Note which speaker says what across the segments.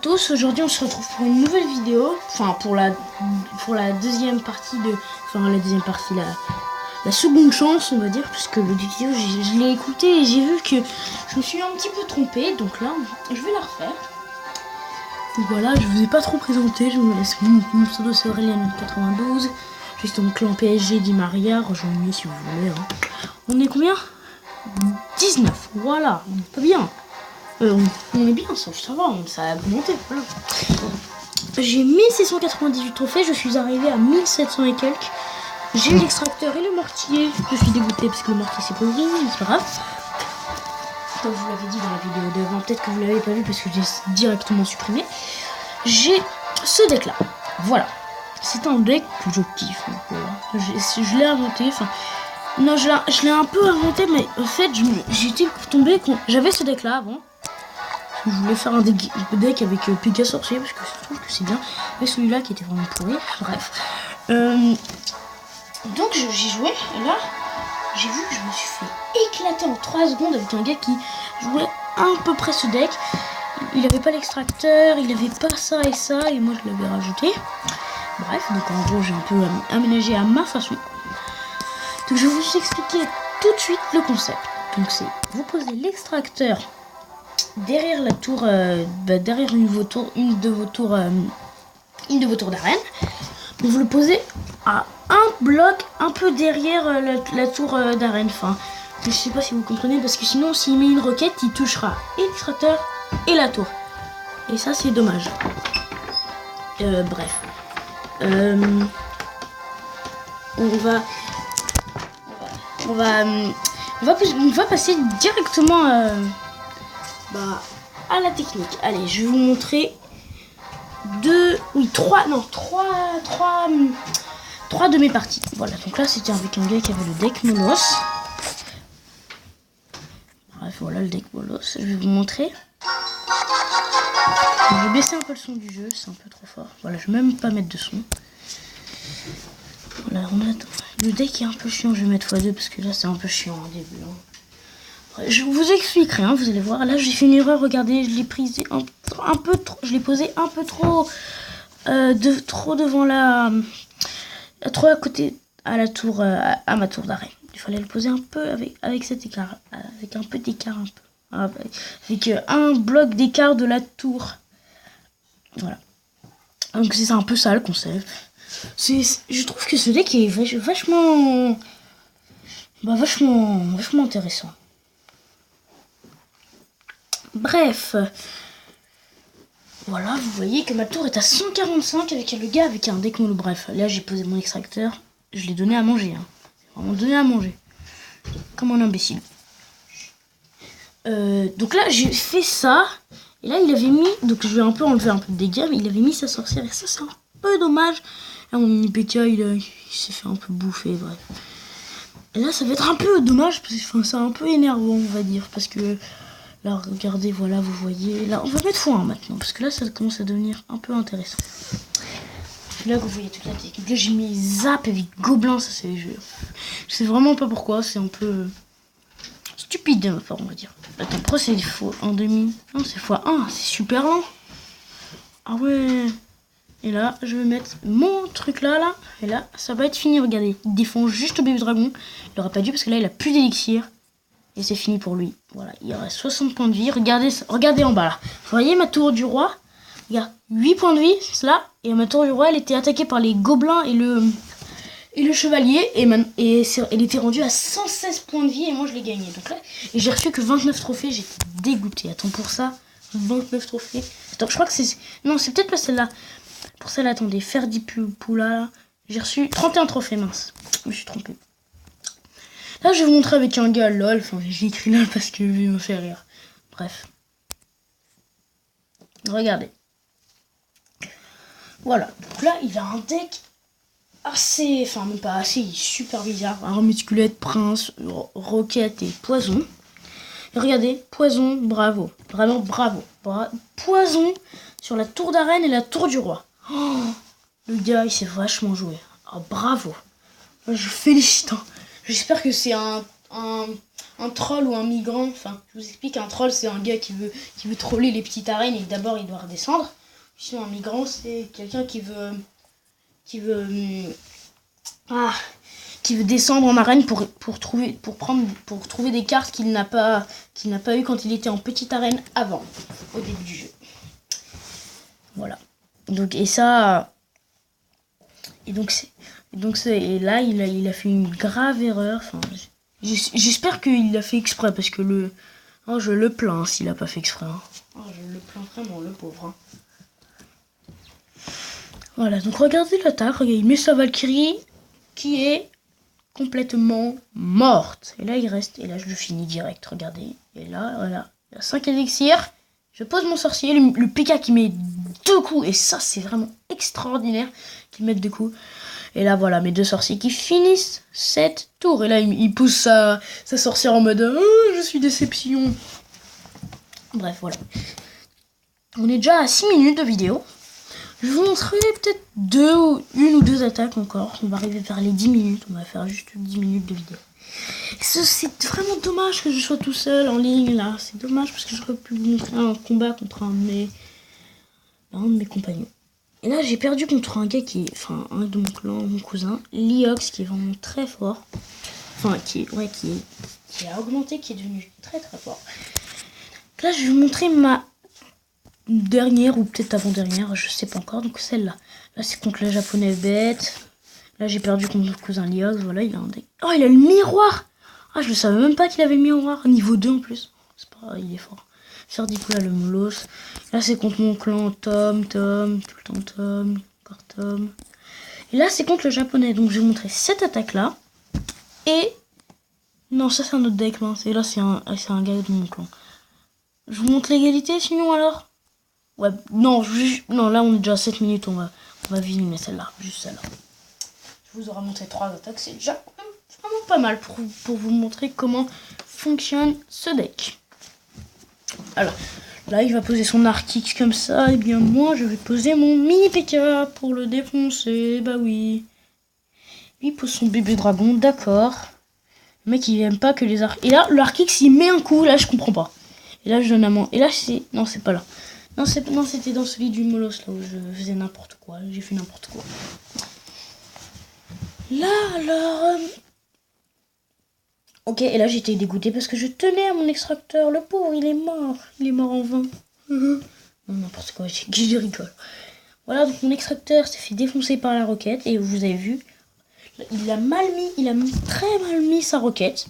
Speaker 1: tous, aujourd'hui on se retrouve pour une nouvelle vidéo, enfin pour la deuxième partie de, la seconde chance on va dire, puisque le vidéo je l'ai écouté et j'ai vu que je me suis un petit peu trompée, donc là je vais la refaire. Donc voilà, je vous ai pas trop présenté, je me laisse mon pseudo c'est Aurélien92, juste mon clan PSG Di Maria, rejoignez si vous voulez. Hein. On est combien? 19, voilà, on est pas bien. On est bien, ça va, ça a augmenté, voilà. J'ai 1698 trophées, je suis arrivé à 1700 et quelques. J'ai eu l'extracteur et le mortier. Je suis dégoûté parce que le mortier c'est pourri, mais c'est pas grave. Comme je vous l'avais dit dans la vidéo d'avant, peut-être que vous l'avez pas vu parce que j'ai directement supprimé. J'ai ce deck là, voilà. C'est un deck que je kiffe. Je l'ai inventé, enfin... Non, je l'ai un peu inventé, mais en fait, j'étais tombé quand j'avais ce deck là avant. Je voulais faire un deck avec Pika Sorcier parce que je trouve que c'est bien. Mais celui-là qui était vraiment pourri. Bref. Donc j'ai joué et là j'ai vu que je me suis fait éclater en 3 secondes avec un gars qui jouait à peu près ce deck. Il avait pas l'extracteur, il avait pas ça et ça et moi je l'avais rajouté. Bref, donc en gros j'ai un peu aménagé à ma façon. Donc je vais vous expliquer tout de suite le concept. Donc c'est vous posez l'extracteur derrière la tour, derrière une de vos tours d'arène. Vous le posez à un bloc un peu derrière la tour d'arène. Enfin, je sais pas si vous comprenez parce que sinon s'il met une roquette, il touchera et l'extracteur et la tour. Et ça c'est dommage. Bref. On va passer directement à la technique. Allez, je vais vous montrer trois de mes parties. Voilà, donc là c'était avec un gars qui avait le deck Molos. Bref, voilà le deck Molos. Je vais vous montrer. Je vais baisser un peu le son du jeu, c'est un peu trop fort. Voilà, je vais même pas mettre de son. Voilà, le deck est un peu chiant, je vais mettre x2 parce que là c'est un peu chiant au début. Hein. Je vous expliquerai, hein, vous allez voir. Là j'ai fait une erreur, regardez, je l'ai prise un peu trop, je l'ai posé un peu trop, trop devant trop à côté à la tour, à ma tour d'arrêt. Il fallait le poser un peu avec cet écart, avec un peu d'écart avec un bloc d'écart de la tour. Voilà. Donc c'est un peu ça le concept. Je trouve que ce deck est vachement intéressant. Bref, voilà, vous voyez que ma tour est à 145 avec le gars avec un deck mono. Bref, là j'ai posé mon extracteur, je l'ai donné à manger. Hein. Vraiment donné à manger, comme un imbécile. Donc là j'ai fait ça, et là il avait mis, donc je vais un peu enlever un peu de dégâts, mais il avait mis sa sorcière et ça c'est un peu dommage. Là mon mini PK il s'est fait un peu bouffer, bref. Et là ça va être un peu dommage, parce que c'est un peu énervant on va dire, parce que... Là, regardez, voilà, vous voyez. Là, on va mettre x1 maintenant, parce que là, ça commence à devenir un peu intéressant. Là, vous voyez toute la technique. Là, j'ai mis zap avec gobelin, ça c'est... Je sais vraiment pas pourquoi, c'est un peu... stupide de ma part, on va dire. Attends, pourquoi c'est x1,5? Non, c'est x1, c'est super lent. Ah ouais. Et là, je vais mettre mon truc là, et là, ça va être fini, regardez. Il défend juste au bébé dragon. Il aurait pas dû, parce que là, il a plus d'élixir. Et c'est fini pour lui. Voilà, il reste 60 points de vie. Regardez en bas là. Vous voyez ma tour du roi? Il y a 8 points de vie, c'est là. Et ma tour du roi, elle était attaquée par les gobelins et le chevalier. Et elle était rendue à 116 points de vie et moi je l'ai gagné. Donc là, et j'ai reçu que 29 trophées. J'étais dégoûté. Attends, pour ça, 29 trophées. Attends, je crois que c'est... Non, c'est peut-être pas celle-là. Pour celle-là, attendez. Ferdi Poula. J'ai reçu 31 trophées, mince. Je me suis trompé. Là, je vais vous montrer avec un gars lol. Enfin, j'ai écrit lol parce que il me fait rire. Bref. Regardez. Voilà. Donc là, il a un deck assez... Enfin, même pas assez. Il est super bizarre. Un musculette, prince, roquette et poison. Et regardez. Poison, bravo. Vraiment bravo. Poison sur la tour d'arène et la tour du roi. Oh, le gars, il s'est vachement joué. Oh, bravo. Je félicite. Hein. J'espère que c'est un un troll ou un migrant, enfin, je vous explique, un troll, c'est un gars qui veut troller les petites arènes et d'abord il doit redescendre. Sinon, un migrant, c'est quelqu'un qui veut descendre en arène pour trouver des cartes qu'il n'a pas eu quand il était en petite arène avant, au début du jeu. Voilà. Donc, et là, il a fait une grave erreur. Enfin, j'espère qu'il l'a fait exprès, parce que je le plains s'il a pas fait exprès. Hein. Oh, je le plains vraiment, le pauvre. Hein. Voilà, donc regardez l'attaque, il met sa Valkyrie qui est complètement morte. Et là, il reste, et là, je le finis direct, regardez. Et là, voilà, il y a 5 élixirs. Je pose mon sorcier, le PK qui met 2 coups, et ça, c'est vraiment extraordinaire qu'il mette 2 coups. Et là, voilà, mes 2 sorciers qui finissent cette tour. Et là, il pousse sa sorcière en mode « je suis déception ». Bref, voilà. On est déjà à 6 minutes de vidéo. Je vais vous montrer peut-être une ou deux attaques encore. On va arriver vers les 10 minutes. On va faire juste 10 minutes de vidéo. C'est vraiment dommage que je sois tout seul en ligne là. C'est dommage parce que j'aurais pu vous montrer un combat contre un de mes compagnons. Et là, j'ai perdu contre un gars un de mon clan, mon cousin, Liox, qui est vraiment très fort. Enfin, qui a augmenté, qui est devenu très très fort. Là, je vais vous montrer ma dernière ou peut-être avant-dernière, je sais pas encore, donc celle-là. Là, c'est contre le japonais bête. Là, j'ai perdu contre mon cousin Liox, voilà, il a un deck. Oh, il a le miroir! Ah, je ne savais même pas qu'il avait le miroir, niveau 2 en plus. C'est pas, il est fort. Faire du coup là le Molos. Là c'est contre mon clan Tom, tout le temps Tom, encore Tom. Et là c'est contre le japonais. Donc je vais vous montrer cette attaque là. Et non, ça c'est un autre deck mince. Et là c'est un gars de mon clan. Je vous montre l'égalité sinon alors. Ouais, non, là on est déjà à 7 minutes, on va viser celle-là, juste celle-là. Je vous aurai montré 3 attaques, c'est déjà vraiment pas mal pour vous montrer comment fonctionne ce deck. Alors, là, il va poser son Arc-X comme ça. Et bien, moi, je vais poser mon mini PK pour le défoncer. Bah oui. Lui, il pose son bébé dragon, d'accord. Le mec, il aime pas que les arcs... Et là, le Arc-X, il met un coup. Là, je comprends pas. Et là, je donne un man. Et là, c'est... Non, c'est pas là. Non, c'était dans celui du Molos, là, où je faisais n'importe quoi. J'ai fait n'importe quoi. Là, alors... Ok, et là j'étais dégoûtée parce que je tenais à mon extracteur. Le pauvre, il est mort. Il est mort en vain. Non, n'importe quoi, je rigole. Voilà, donc mon extracteur s'est fait défoncer par la roquette. Et vous avez vu, il a très mal mis sa roquette.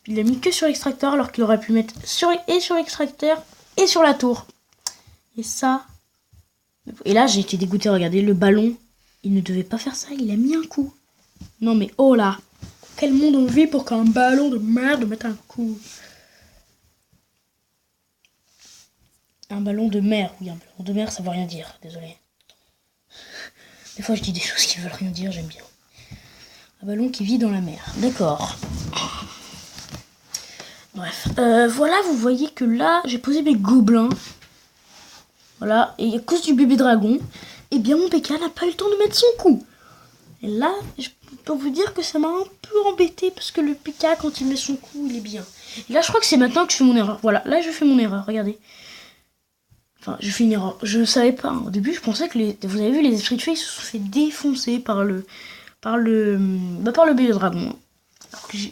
Speaker 1: Il a mis que sur l'extracteur alors qu'il aurait pu mettre sur l'extracteur et sur la tour. Et ça... Et là j'ai été dégoûtée, regardez, le ballon, il ne devait pas faire ça, il a mis un coup. Non mais oh là! Quel monde on vit pour qu'un ballon de merde mette un coup. Un ballon de mer, oui, un ballon de mer, ça veut rien dire, désolé. Des fois, je dis des choses qui veulent rien dire, j'aime bien. Un ballon qui vit dans la mer, d'accord. Bref, voilà, vous voyez que là, j'ai posé mes gobelins. Voilà, et à cause du bébé dragon, eh bien, mon PK n'a pas eu le temps de mettre son coup. Et là, je peux vous dire que ça m'a un peu embêté parce que le PK, quand il met son coup, il est bien. Et là, je crois que c'est maintenant que je fais mon erreur. Voilà, là, je fais mon erreur, regardez. Enfin, je fais une erreur. Je ne savais pas. Au début, je pensais que vous avez vu, les esprits de feu, ils se sont fait défoncer par le bébé dragon.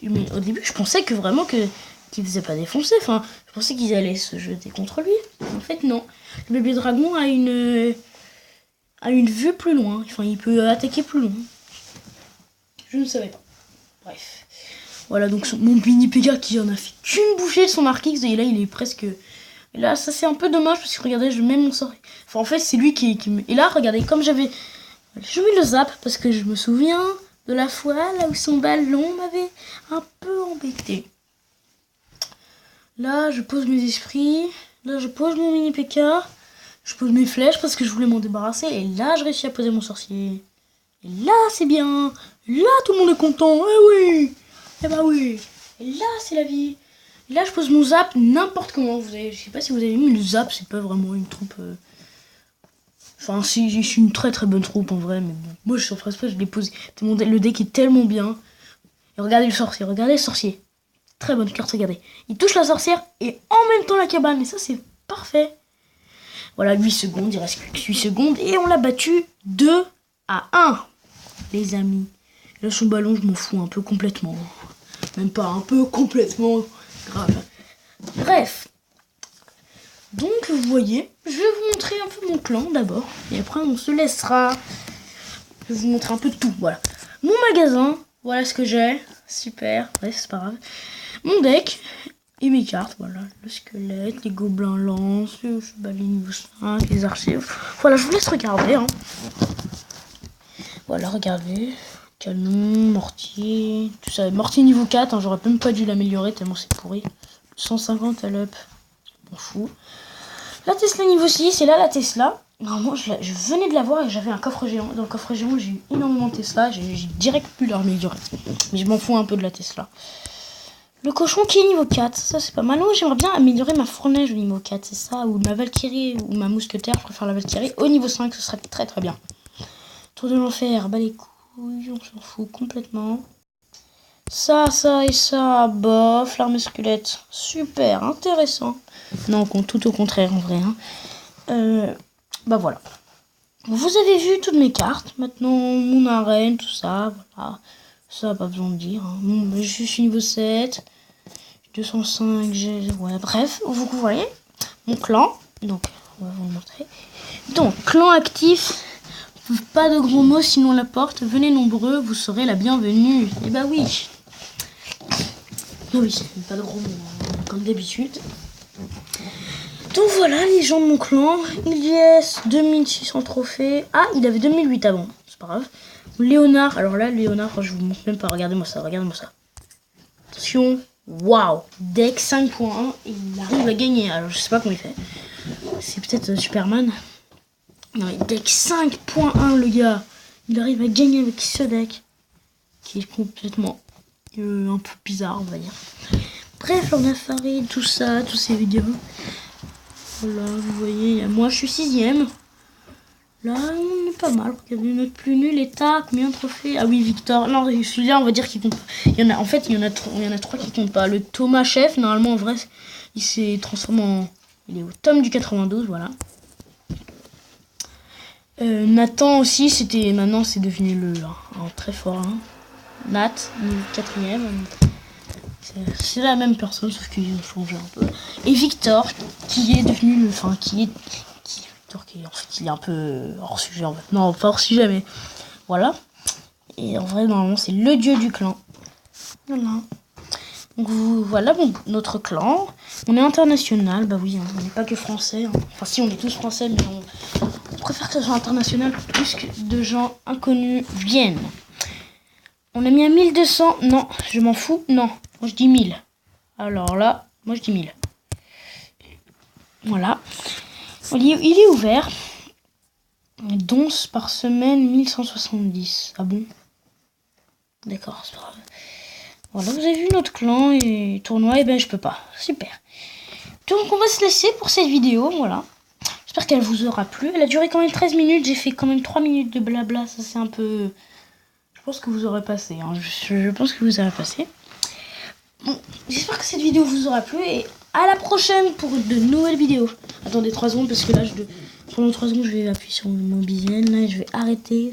Speaker 1: Mais au début, je pensais que vraiment qu'ils faisaient pas défoncer. Enfin, je pensais qu'ils allaient se jeter contre lui. En fait, non. Le bébé dragon a une vue plus loin. Enfin, il peut attaquer plus loin. Je ne savais pas. Bref. Voilà, donc mon mini PK qui en a fait qu'une bouchée de son Arc-X. Et là, il est presque... Et là, ça c'est un peu dommage parce que regardez, je mets mon sort. Enfin, en fait, c'est lui qui me... Et là, regardez, comme je mets le zap parce que je me souviens de la fois là où son ballon m'avait un peu embêté. Là, je pose mes esprits. Là, je pose mon mini PK. Je pose mes flèches parce que je voulais m'en débarrasser. Et là, je réussis à poser mon sorcier. Et là, c'est bien. Là, tout le monde est content. Eh oui. Eh bah oui. Et là, c'est la vie. Et là, je pose mon zap n'importe comment. Je sais pas si vous avez vu, le zap, c'est pas vraiment une troupe. Enfin, si, je suis une très très bonne troupe en vrai, mais bon. Moi, je surprise pas, je l'ai posé. Le deck est tellement bien. Et regardez le sorcier, regardez le sorcier. Très bonne carte, regardez. Il touche la sorcière et en même temps la cabane. Et ça, c'est parfait. Voilà, 8 secondes. Il reste 8 secondes. Et on l'a battu 2-1, les amis. Là, son ballon, je m'en fous un peu complètement. Même pas un peu, complètement grave. Bref. Donc, vous voyez, je vais vous montrer un peu mon clan d'abord. Et après, on se laissera. Je vais vous montrer un peu tout, voilà. Mon magasin, voilà ce que j'ai. Super, bref, c'est pas grave. Mon deck et mes cartes, voilà. Le squelette, les gobelins lances, le chevalier niveau 5, les archers. Voilà, je vous laisse regarder. Hein. Voilà, regardez. Canon, mortier, tout ça. Mortier niveau 4, hein, j'aurais même pas dû l'améliorer tellement c'est pourri. 150 à l'up, on fout. La Tesla niveau 6, et là la Tesla, normalement je venais de la voir et j'avais un coffre géant. Dans le coffre géant, j'ai eu énormément de Tesla, j'ai direct pu l'améliorer. Mais je m'en fous un peu de la Tesla. Le cochon qui est niveau 4, ça c'est pas mal. Moi j'aimerais bien améliorer ma fournaise au niveau 4, c'est ça. Ou ma Valkyrie ou ma mousquetaire, je préfère la Valkyrie. Au niveau 5, ce serait très très bien. Tour de l'enfer, bah les couilles, on s'en fout complètement. Ça et ça, bof, l'arme squelette, super, intéressant. Non, tout au contraire en vrai. Hein. Bah voilà. Vous avez vu toutes mes cartes. Maintenant, mon arène, tout ça, voilà. Ça, pas besoin de dire. Hein. Bon, je suis niveau 7. 205, ouais, bref, vous voyez. Mon clan, donc, on va vous le montrer. Donc, clan actif. Pas de gros mots, sinon la porte. Venez nombreux, vous serez la bienvenue. Et bah oui. Oui, pas de gros mots, hein, comme d'habitude. Donc voilà, les gens de mon clan. Ilyes, 2600 trophées. Ah, il avait 2008 avant, c'est pas grave. Léonard, alors là, Léonard, je vous montre même pas. Regardez-moi ça, regardez-moi ça. Attention, waouh, deck 5.1, et il arrive à gagner. Alors je sais pas comment il fait. C'est peut-être Superman. Non, mais deck 5.1, le gars. Il arrive à gagner avec ce deck. Qui est complètement un peu bizarre, on va dire. Bref, on a faré tout ça, toutes ces vidéos. Voilà, vous voyez, moi je suis 6ème. Là, on est pas mal. Regardez, notre plus nul état, combien de trophées? Ah oui, Victor. Non, celui-là, on va dire qu'il compte pas. Il y en a, en fait, il y en a 3 qui comptent pas. Le Thomas Chef, normalement, en vrai, il s'est transformé en... Il est au tome du 92, voilà. Nathan aussi, c'était... Maintenant, c'est devenu le... très fort, hein. Nat, 4ème. C'est la même personne, sauf qu'ils ont changé un peu. Et Victor, qui est devenu... Enfin, Victor, qui en fait, il est un peu hors sujet, en fait. Non, pas hors sujet, mais... Voilà. Et en vrai, normalement, c'est le dieu du clan. Voilà. Donc, voilà notre clan. On est international. Bah oui, hein, on n'est pas que français. Hein. Enfin, si, on est tous français, mais on préfère que ce soit international plus que de gens inconnus viennent. On a mis à 1200. Non, je m'en fous. Non, moi je dis 1000. Alors là, moi je dis 1000. Voilà. Il est ouvert. 11 par semaine, 1170. Ah bon? D'accord, c'est pas grave. Voilà, vous avez vu notre clan et tournoi, et ben je peux pas. Super. Donc on va se laisser pour cette vidéo, voilà. J'espère qu'elle vous aura plu. Elle a duré quand même 13 minutes, j'ai fait quand même 3 minutes de blabla, ça c'est un peu... Je pense que vous aurez passé, hein. Je pense que vous aurez passé. Bon, j'espère que cette vidéo vous aura plu et à la prochaine pour de nouvelles vidéos. Attendez 3 secondes parce que là, pendant 3 secondes, je vais appuyer sur mon bizen, là je vais arrêter.